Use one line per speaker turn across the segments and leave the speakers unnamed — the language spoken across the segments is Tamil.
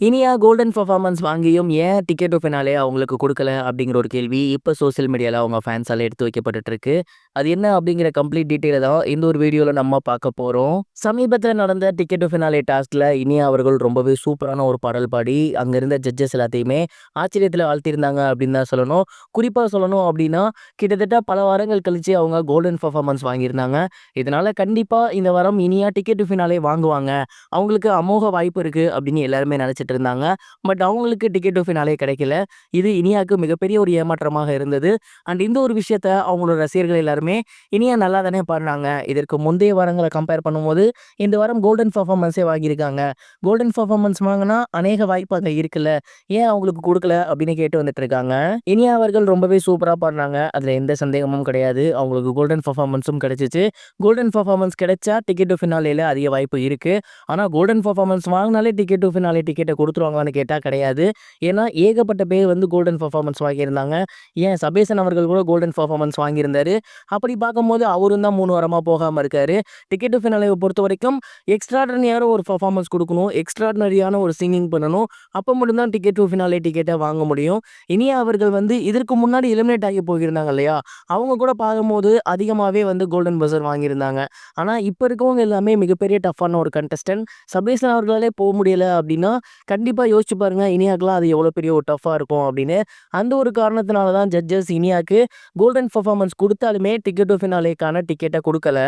இனியா கோல்டன் பெர்ஃபார்மன்ஸ் வாங்கியும் ஏன் டிக்கெட் டு ஃபினாலே அவங்களுக்கு குடுக்கல அப்படிங்கிற ஒரு கேள்வி இப்ப சோசியல் மீடியால அவங்க ஃபேன்ஸால எடுத்து வைக்கப்பட்டுட்டு இருக்கு. அது என்ன அப்படிங்கிற கம்ப்ளீட் டீட்டெயில தான் இந்த ஒரு வீடியோல நம்ம பார்க்க போறோம். சமீபத்தில நடந்த டிக்கெட் டு ஃபினாலே டாஸ்க்ல இனியா அவர்கள் ரொம்பவே சூப்பரான ஒரு பாடல் பாடி அங்க இருந்த ஜட்ஜஸ் எல்லாத்தையுமே ஆச்சரியத்துல ஆழ்த்தியிருந்தாங்க அப்படின்னு தான் சொல்லணும். குறிப்பா சொல்லணும் அப்படின்னா, கிட்டத்தட்ட பல வாரங்கள் கழிச்சு அவங்க கோல்டன் பெர்ஃபார்மன்ஸ் வாங்கியிருந்தாங்க. இதனால கண்டிப்பா இந்த வாரம் இனியா டிக்கெட் டு ஃபினாலே வாங்குவாங்க. அவங்களுக்கு அமோக வாய்ப்பு இருக்கு அப்படின்னு எல்லாருமே நினைச்சிட்டு இருந்தாங்க. பட் அவங்களுக்கு டிக்கெட் டு ஃபினாலே கிடைக்கல. இது இனியாக்கு மிகப்பெரிய ஒரு ஏமாற்றமாக இருந்தது. அண்ட் இந்த ஒரு விஷயத்த அவங்களோட ரசிகர்கள் எல்லாருமே இனியா நல்லா தானே பாடுனாங்க. இதற்கு முந்தைய வாரங்கள கம்பேர் பண்ணும்போது இந்த வாரம் கோல்டன் பெர்ஃபார்மன்ஸே வாங்கியிருக்காங்க. கோல்டன் பெர்ஃபார்மன்ஸ் வாங்குனா அநேக வாய்ப்பு அங்க இருக்குல்ல. ஏன் அவங்களுக்கு குடுக்கல அப்படின்னு கேட்டு வந்துட்டு இருக்காங்க. இனியா அவர்கள் ரொம்பவே சூப்பரா பாடுனாங்க. அதுல எந்த சந்தேகமும் கிடையாது. அவங்களுக்கு கோல்டன் பெர்ஃபார்மன்ஸும் கிடைச்சுச்சு. கோல்டன் பெர்ஃபார்மன்ஸ் கிடைச்சா டிக்கெட் டு ஃபினாலேல அதிக வாய்ப்பு இருக்கு. ஆனா கோல்டன் பெர்ஃபார்மன்ஸ் வாங்குனாலே டிக்கெட் டு ஃபினாலே டிக்கெட்ட குடுத்துருவாங்களான்னு கேட்டா கிடையாது. ஏன்னா ஏகப்பட்ட பேர் வந்து கோல்டன் பெர்ஃபார்மன்ஸ் வாங்கியிருந்தாங்க. ஏன் சபேசன் அவர்கள் கூட கோல்டன் பெர்ஃபார்மன்ஸ் வாங்கியிருந்தாரு. அப்படி பார்க்கும்போது அவரும் தான் 3 வாரமா போகாம இருக்காரு. டிக்கெட் டு ஃபினாலேவ பொறுத்தவரைக்கும் எக்ஸ்ட்ரார்டினரியான ஒரு பெர்ஃபார்மன்ஸ் குடுக்கணும். எக்ஸ்ட்ரார்டினரியான ஒரு சிங்கிங் பண்ணணும். அப்ப மட்டும் தான் டிக்கெட் டு ஃபினாலே டிக்கெட்ட வாங்க முடியும். இனியா அவர்கள் வந்து இதற்கு முன்னாடி எலிமினேட் ஆகி போயிருந்தாங்க இல்லையா? அவங்க கூட பார்க்கும்போது அதிகமாவே வந்து கோல்டன் பஸர் வாங்கியிருந்தாங்க. ஆனா இப்ப இருக்கவங்க எல்லாமே மிகப்பெரிய டஃப்பான ஒரு கண்டஸ்டன்ட். சபேசன் அவர்களாலே போ முடியல அப்படின்னா, கண்டிப்பா யோசிச்சு பாருங்க இனியாக்குலாம் அது எவ்வளோ பெரிய ஒரு டஃப்பா இருக்கும் அப்படின்னு. அந்த ஒரு காரணத்தினால தான் ஜட்ஜஸ் இனியாக்கு கோல்டன் பெர்ஃபார்மன்ஸ் குடுத்தாலுமே டிக்கெட் டு ஃபினாலேக்கான டிக்கெட்ட குடுக்கல.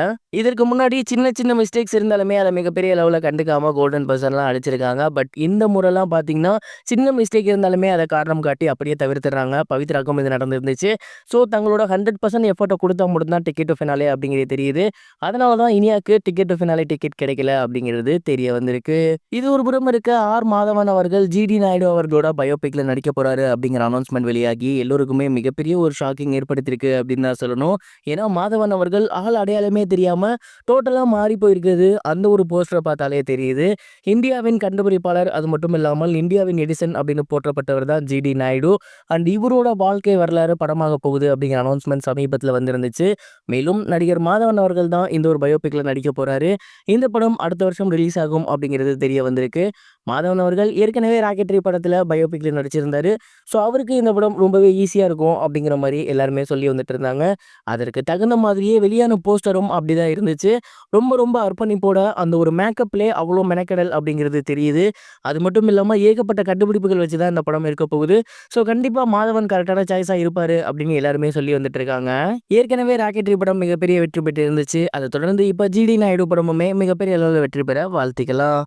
இதற்கு முன்னாடி சின்ன சின்ன மிஸ்டேக்ஸ் இருந்தாலுமே அத மிகப்பெரிய லெவல்ல கண்டுக்காம கோல்டன் பஸர்லாம் அடிச்சிருக்காங்க. பட் இந்த முறைலாம் பார்த்தீங்கன்னா, சின்ன மிஸ்டேக் இருந்தாலுமே அத காரணம் காட்டி அப்படியே தவிர்த்துடுறாங்க. பவித்ராக்கும் இது நடந்திருந்துச்சு. ஸோ தங்களோட 100% எஃபோர்ட்ட குடுத்தா மட்டும் தான் டிக்கெட் டு ஃபினாலே அப்படிங்கிறது தெரியுது. அதனால தான் இனியாக்கு டிக்கெட் டு ஃபினாலே டிக்கெட் கிடைக்கல அப்படிங்கிறது தெரிய வந்திருக்கு. இது ஒரு புறம் இருக்க மாதவன் அவர்கள் ஜிடி நாயுடு அவர்களோட பயோபிக்ல நடிக்க போறாரு அப்படிங்கிற அனௌன்ஸ்மெண்ட் வெளியாகி எல்லோருக்குமே மிகப்பெரிய ஒரு ஷாக்கிங் ஏற்படுத்தியிருக்கு அப்படின்னு தான் சொல்லணும். ஏன்னா மாதவன் அவர்கள் ஆள் அடையாளமே தெரியாம டோட்டலா மாறி போயிருக்குது. அந்த ஒரு போஸ்டரை பார்த்தாலே தெரியுது. இந்தியாவின் கண்டுபிடிப்பாளர், அது மட்டும் இல்லாமல் இந்தியாவின் எடிசன் அப்படின்னு போற்றப்பட்டவர் தான் ஜிடி நாயுடு. அண்ட் இவரோட வாழ்க்கை வரலாறு படமாக போகுது அப்படிங்கிற அனௌன்ஸ்மெண்ட் சமீபத்தில் வந்திருந்துச்சு. மேலும் நடிகர் மாதவன் அவர்கள் தான் இந்த ஒரு பயோபிக்ல நடிக்க போறாரு. இந்த படம் அடுத்த வருஷம் ரிலீஸ் ஆகும் அப்படிங்கிறது தெரிய வந்திருக்கு. மாதவன் அவர்கள் ஏற்கனவே ராக்கெட்ரி படத்துல பயோபிக்ல நடிச்சிருந்தாரு. ஸோ அவருக்கு இந்த படம் ரொம்பவே ஈஸியா இருக்கும் அப்படிங்கிற மாரி எல்லாருமே சொல்லி வந்துட்டு இருந்தாங்க. அதற்கு தகுந்த மாதிரியே வெளியான போஸ்டரும் அப்படிதான் இருந்துச்சு. ரொம்ப ரொம்ப அர்ப்பணிப்போட அந்த ஒரு மேக்கப்லே அவ்வளோ மெனக்கெடல் அப்படிங்கிறது தெரியுது. அது மட்டும் இல்லாம ஏகப்பட்ட கண்டுபிடிப்புகள் வச்சு தான் இந்த படம் இருக்க போகுது. ஸோ கண்டிப்பா மாதவன் கரெக்டான சாய்ஸா இருப்பாரு அப்படின்னு எல்லாருமே சொல்லி வந்துட்டு இருக்காங்க. ஏற்கனவே ராக்கெட்ரி படம் மிகப்பெரிய வெற்றி பெற்று இருந்துச்சு. அதை தொடர்ந்து இப்ப ஜிடி நாயுடு படமுமே மிகப்பெரிய அளவில் வெற்றி பெற வாழ்த்துக்கலாம்.